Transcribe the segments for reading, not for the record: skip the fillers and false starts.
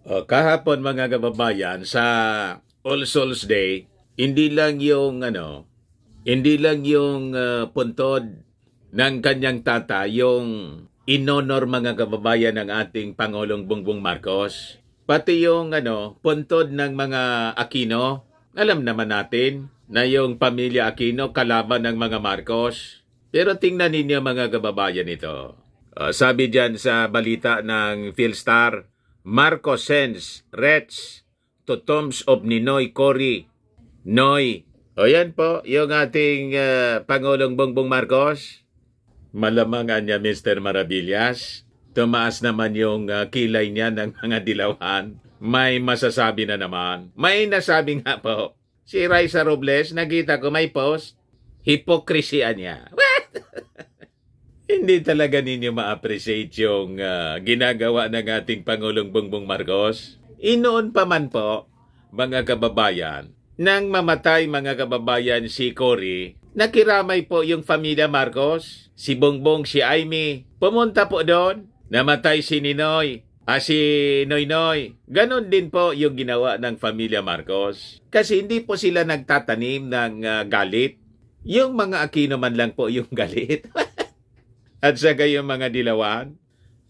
Kahapon mga kababayan sa All Souls Day, hindi lang yung puntod ng kanyang tata yung inonor mga kababayan ng ating Pangulong Bongbong Marcos. Pati yung puntod ng mga Aquino, alam naman natin na yung pamilya Aquino kalaban ng mga Marcos. Pero tingnan ninyo mga kababayan ito. Sabi diyan sa balita ng Philstar, Marcos sends Reds to tombs of Ninoy Cory. Noy. O yan po, yung ating Pangulong Bongbong Marcos. Malamang niya Mr. Maravillas. Tumaas naman yung kilay niya ng mga dilawan. May masasabi na naman. May nasabi nga po. Si Raisa Robles, nakita ko may post. Hipokrisya niya. Hindi talaga ninyo ma-appreciate yung ginagawa ng ating Pangulong Bongbong Marcos. Inoon pa man po, mga kababayan, nang mamatay mga kababayan si Cory, nakiramay po yung pamilya Marcos, si Bongbong, si Amy. Pumunta po doon, namatay si Ninoy, si Noynoy. Ganon din po yung ginawa ng pamilya Marcos. Kasi hindi po sila nagtatanim ng galit. Yung mga Aquino man lang po yung galit. At saka yung mga dilawan.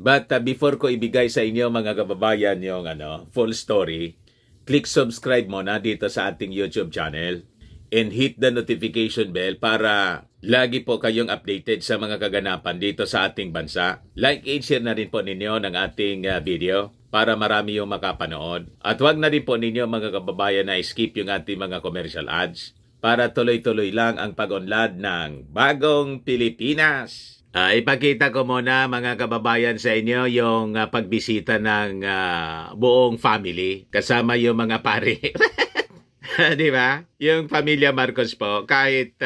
But before ko ibigay sa inyo mga kababayan yung full story, click subscribe muna dito sa ating YouTube channel and hit the notification bell para lagi po kayong updated sa mga kaganapan dito sa ating bansa. Like and share na rin po ninyo ng ating video para marami yung makapanood. At wag na rin po ninyo mga kababayan na skip yung ating mga commercial ads para tuloy-tuloy lang ang pag-unlad ng Bagong Pilipinas. Ipakita ko muna mga kababayan sa inyo yung pagbisita ng buong family kasama yung mga pare. Di ba? Yung pamilya Marcos po, kahit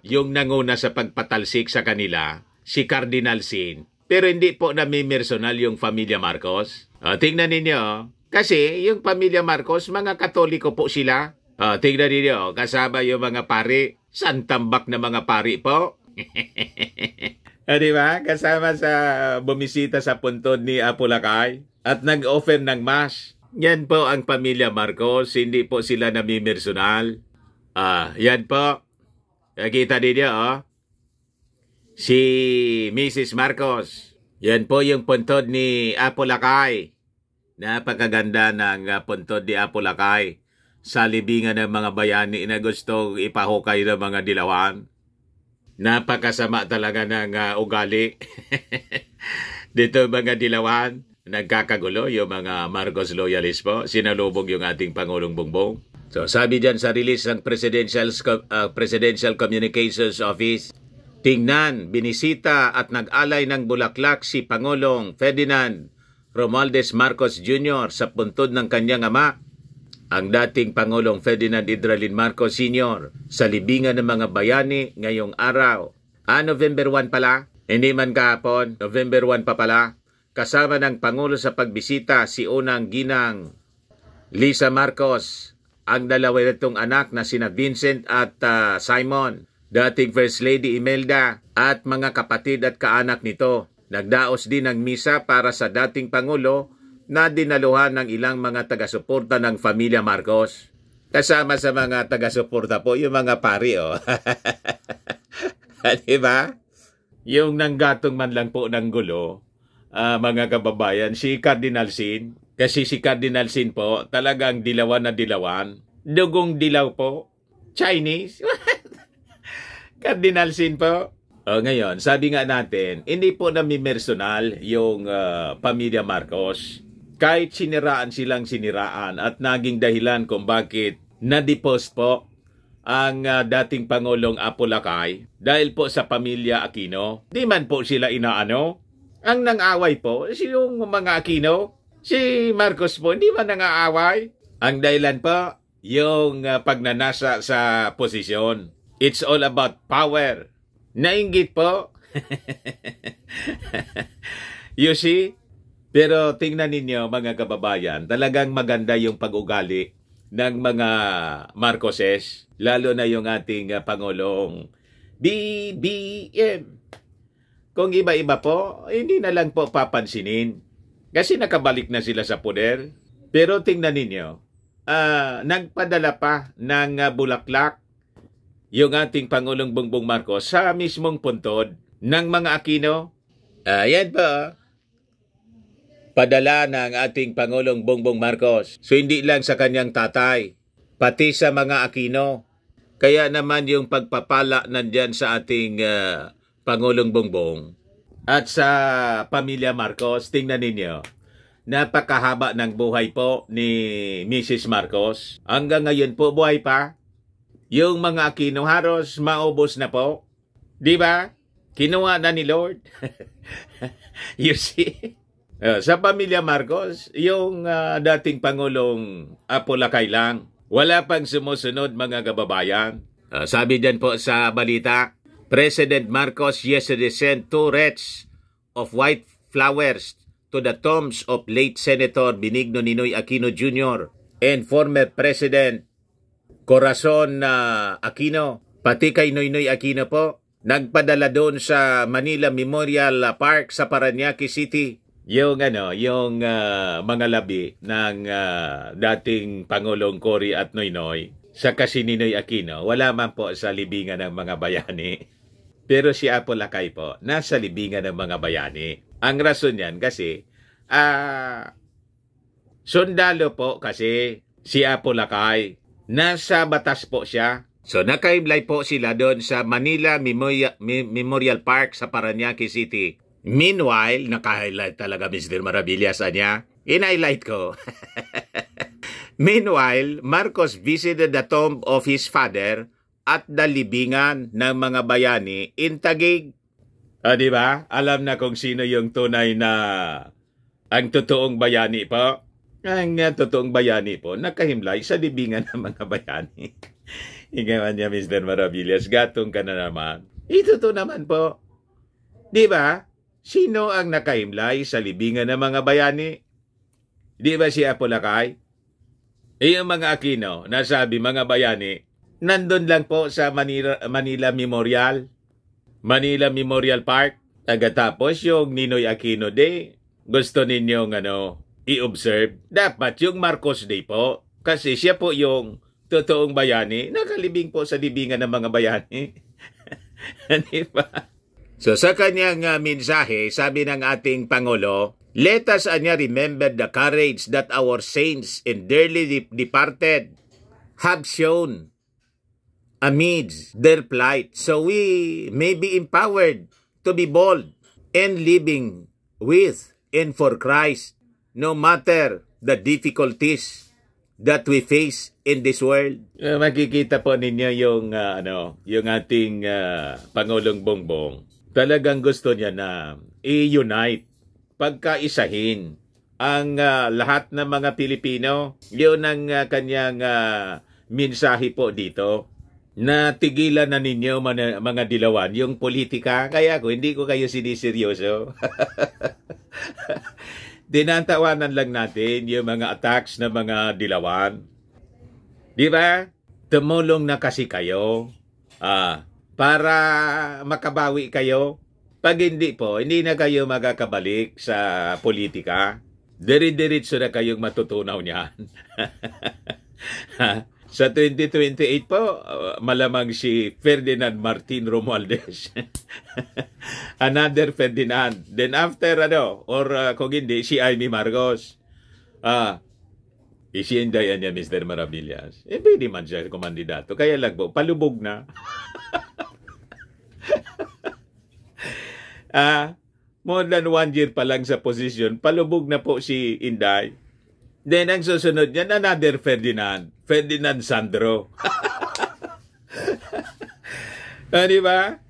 yung nanguna sa pagpatalsik sa kanila, si Cardinal Sin. Pero hindi po namimersonal yung pamilya Marcos. Tingnan ninyo, kasi yung pamilya Marcos, mga Katoliko po sila. Tingnan ninyo, kasama yung mga pare, santambak na mga pare po. Di ba? Kasama sa bumisita sa puntod ni Apulacay at nag-offer ng mass. Yan po ang pamilya Marcos, hindi po sila namimersonal. Yan po. Nakita ninyo, si Mrs. Marcos. Yan po yung puntod ni Apulacay. Napakaganda ng puntod ni Apulacay sa libingan ng mga bayani na gustong ipahukay ng mga dilawan. Napakasama talaga ng ugali. Dito mga dilawan, nagkakagulo yung mga Marcos loyalist po. Sinalubog yung ating Pangulong Bongbong. So sabi dyan sa release ng Presidential Communications Office, tingnan, binisita at nag-alay ng bulaklak si Pangulong Ferdinand Romualdez Marcos Jr. sa puntod ng kanyang ama, ang dating Pangulong Ferdinand Idralin Marcos Sr. sa libingan ng mga bayani ngayong araw. November 1 pala, hindi man kahapon, November 1 pa pala, kasama ng Pangulo sa pagbisita si unang ginang Lisa Marcos, ang dalawa nitong anak na sina Vincent at Simon, dating First Lady Imelda at mga kapatid at kaanak nito. Nagdaos din ng misa para sa dating Pangulo na dinaluhan ng ilang mga taga-suporta ng pamilya Marcos. Kasama sa mga taga-suporta po, yung mga pari, Diba? Yung nanggatong man lang po ng gulo, mga kababayan, si Cardinal Sin. Kasi si Cardinal Sin po, talagang dilawan na dilawan. Dugong dilaw po. Chinese. Cardinal Sin po. Ngayon, sabi nga natin, hindi po namimersonal yung pamilya Marcos. Kahit siniraan silang siniraan at naging dahilan kung bakit na-depost po ang dating Pangulong Apulacay dahil po sa pamilya Aquino. Di man po sila inaano. Ang nang-away po, yung mga Aquino, si Marcos po, hindi man nang-aaway. Ang dahilan po, yung pagnanasa sa posisyon. It's all about power. Nainggit po. You see? Pero tingnan ninyo mga kababayan, talagang maganda yung pag-ugali ng mga Marcoses, lalo na yung ating Pangulong BBM. Kung iba-iba po, hindi na lang po papansinin. Kasi nakabalik na sila sa poder. Pero tingnan ninyo, nagpadala pa ng bulaklak yung ating Pangulong Bongbong Marcos sa mismong puntod ng mga Aquino. Ayan pa, padala ng ating Pangulong Bongbong Marcos. So hindi lang sa kanyang tatay, pati sa mga Aquino. Kaya naman yung pagpapala nandyan sa ating Pangulong Bongbong at sa pamilya Marcos, tingnan ninyo. Napakahaba ng buhay po ni Mrs. Marcos. Hanggang ngayon po buhay pa. Yung mga Aquino halos maubos na po. Di ba? Kinuha na ni Lord. You see? Sa pamilya Marcos, yung dating Pangulong Apolacay lang. Wala pang sumusunod mga kababayan. Sabi dyan po sa balita, President Marcos yesterday sent 2 wreaths of white flowers to the tombs of late Senator Benigno Ninoy Aquino Jr. and former President Corazon Aquino, pati kay Noynoy Aquino po, nagpadala doon sa Manila Memorial Park sa Parañaque City. Yung mga labi ng dating Pangulong Cory at Noynoy sa kasi Ninoy Aquino, wala man po sa libingan ng mga bayani. Pero si Apolacay po, nasa libingan ng mga bayani. Ang rason yan kasi, sundalo po kasi si Apolacay. Nasa batas po siya. So nakaimlay po sila doon sa Manila Memorial Park sa Parañaque City. Meanwhile, naka-highlight talaga Mr. Maravillas niya. In-highlight ko. Meanwhile, Marcos visited the tomb of his father at the libingan ng mga bayani in Taguig. Di ba? Alam na kung sino yung tunay na ang totoong bayani po. Ang totoong bayani po, nakahimlay sa libingan ng mga bayani. Ikaw niya, Mr. Maravillas, gatong ka na naman. Ito to naman po. Di ba? Sino ang nakahimlay sa libingan ng mga bayani? Di ba si Apolacay? Yung mga Aquino, nasabi mga bayani, nandun lang po sa Manila Memorial Park. Tagatapos yung Ninoy Aquino Day, gusto ninyong i-observe, dapat yung Marcos Day po. Kasi siya po yung totoong bayani, nakalibing po sa libingan ng mga bayani. Diba? So sa kanyang mensahe, sabi ng ating Pangulo, let us remember the courage that our saints and dearly departed have shown amidst their plight, so we may be empowered to be bold and living with and for Christ, no matter the difficulties that we face in this world. Makikita po ninyo yung ating Pangulong Bongbong. Talagang gusto niya na i-unite, pagkaisahin ang lahat ng mga Pilipino. Yun ang kanyang mensahe po dito. Na tigilan na ninyo mga dilawan yung politika. Kaya hindi ko kayo siniseryoso. Dinatawanan lang natin yung mga attacks ng mga dilawan. Di ba? Tumulong na kasi kayo para makabawi kayo. Pag hindi po, hindi na kayo magkakabalik sa politika. Diri-diritso na kayong matutunaw niyan. Sa 2028 po, malamang si Ferdinand Martin Romualdez. Another Ferdinand. Then after, kung hindi, si Amy Marcos. Isiendayan niya, Mr. Maravillas. Pwede man siya kumandidato. Kaya lang po, palubog na. More than 1 year pa lang sa posisyon, palubog na po si Inday. Then, ang susunod niyan, another Ferdinand Sandro. Di ba?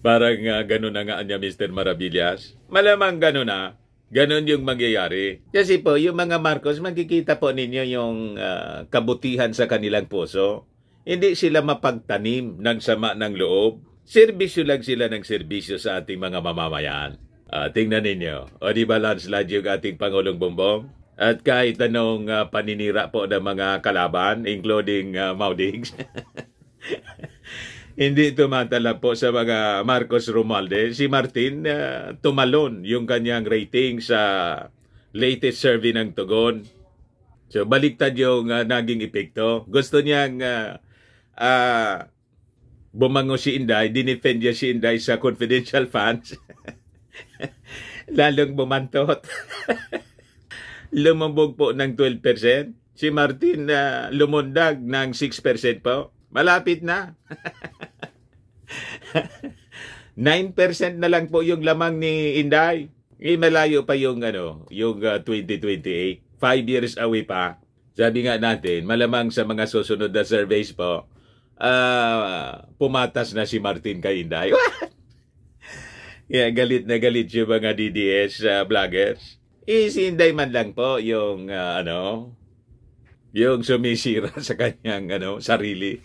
Parang ganun na nga niya, Mr. Maravillas. Malamang ganun na. Ganun yung mangyayari. Kasi po, yung mga Marcos, makikita po ninyo yung kabutihan sa kanilang puso. Hindi sila mapagtanim ng sama ng loob. Serbisyo lang sila ng serbisyo sa ating mga mamamayan. Tingnan ninyo. O di ba landslide yung ating Pangulong Bongbong? At kahit anong paninira po ng mga kalaban, including Maudigs, hindi tumatala po sa mga Marcos Romualdez. Si Martin tumalon yung kanyang rating sa latest survey ng Tugon. So, baliktad yung naging epekto. Gusto niyang bumango si Inday, dinefend niya si Inday sa confidential funds. Lalong bumantot. Lumambog po ng 12%. Si Martin lumundag ng 6% po. Malapit na. 9% na lang po yung lamang ni Inday. Malayo pa yung 2028. 5 years away pa. Sabi nga natin, malamang sa mga susunod na surveys po, pumatas na si Martin kay Inday. Yeah, galit na galit yung mga DDS vloggers. Si Inday man lang po yung yung sumisira sa kanyang sarili.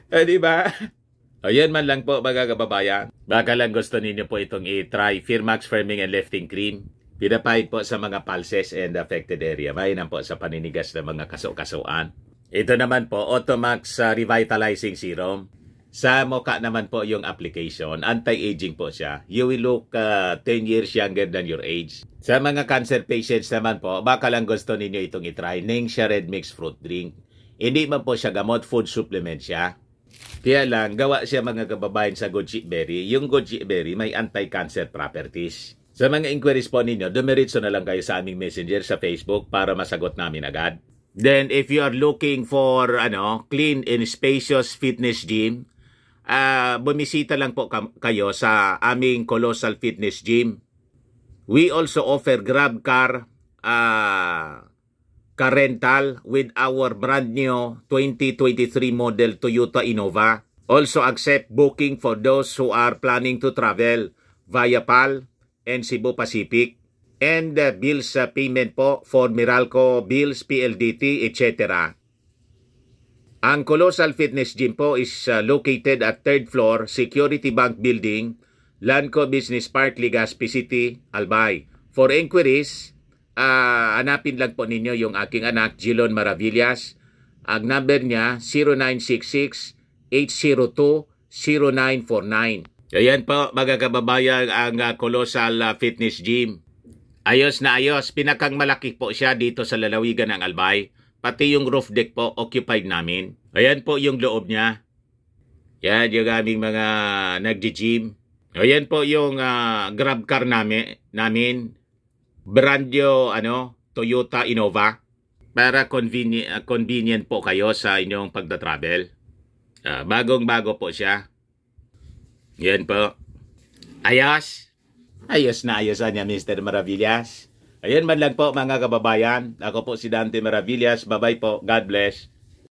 Di ba? Yan man lang po mga kababayan. Baka lang gusto ninyo po itong i-try Firmax Firming and Lifting Cream. Pinapahid po sa mga pulses and affected area. Mainam po sa paninigas ng mga kaso-kasuan. Ito naman po, Automax Revitalizing Serum. Sa mukha naman po yung application. Anti-aging po siya. You will look 10 years younger than your age. Sa mga cancer patients naman po, baka lang gusto ninyo itong i-try. Ningxia Red Mix Fruit Drink. Hindi man po siya gamot, food supplement siya. Kaya lang, gawa siya mga kababayan sa goji berry. Yung goji berry may anti-cancer properties. Sa mga inquiries po ninyo, dumiritso na lang kayo sa aming messenger sa Facebook para masagot namin agad. Then, if you are looking for clean and spacious fitness gym, bumisita lang po kayo sa aming Colossal Fitness Gym. We also offer Grab car rental with our brand new 2023 model Toyota Innova. Also accept booking for those who are planning to travel via PAL and Cebu Pacific. And bills payment po for Meralco bills, PLDT, etc. Ang Colossal Fitness Gym po is located at 3rd floor, Security Bank Building, Lanco Business Park, Legazpi City, Albay. For inquiries, hanapin lang po ninyo yung aking anak, Jilon Maravillas. Ang number niya, 0966-802-0949. Ayan po, mga kababayan, ang Colossal Fitness Gym. Ayos na ayos. Pinakang malaki po siya dito sa lalawigan ng Albay. Pati yung roof deck po, occupied namin. Ayan po yung loob niya. Yan yung aming mga nag-gym. Ayan po yung grab car namin. Brand new, Toyota Innova. Para convenient po kayo sa inyong pagda-travel. Bagong-bago po siya. Yan po. Ayos. Ayos na ayos niya, Mr. Maravillas. Ayan man lang po mga kababayan. Ako po si Dante Maravillas. Bye-bye po. God bless.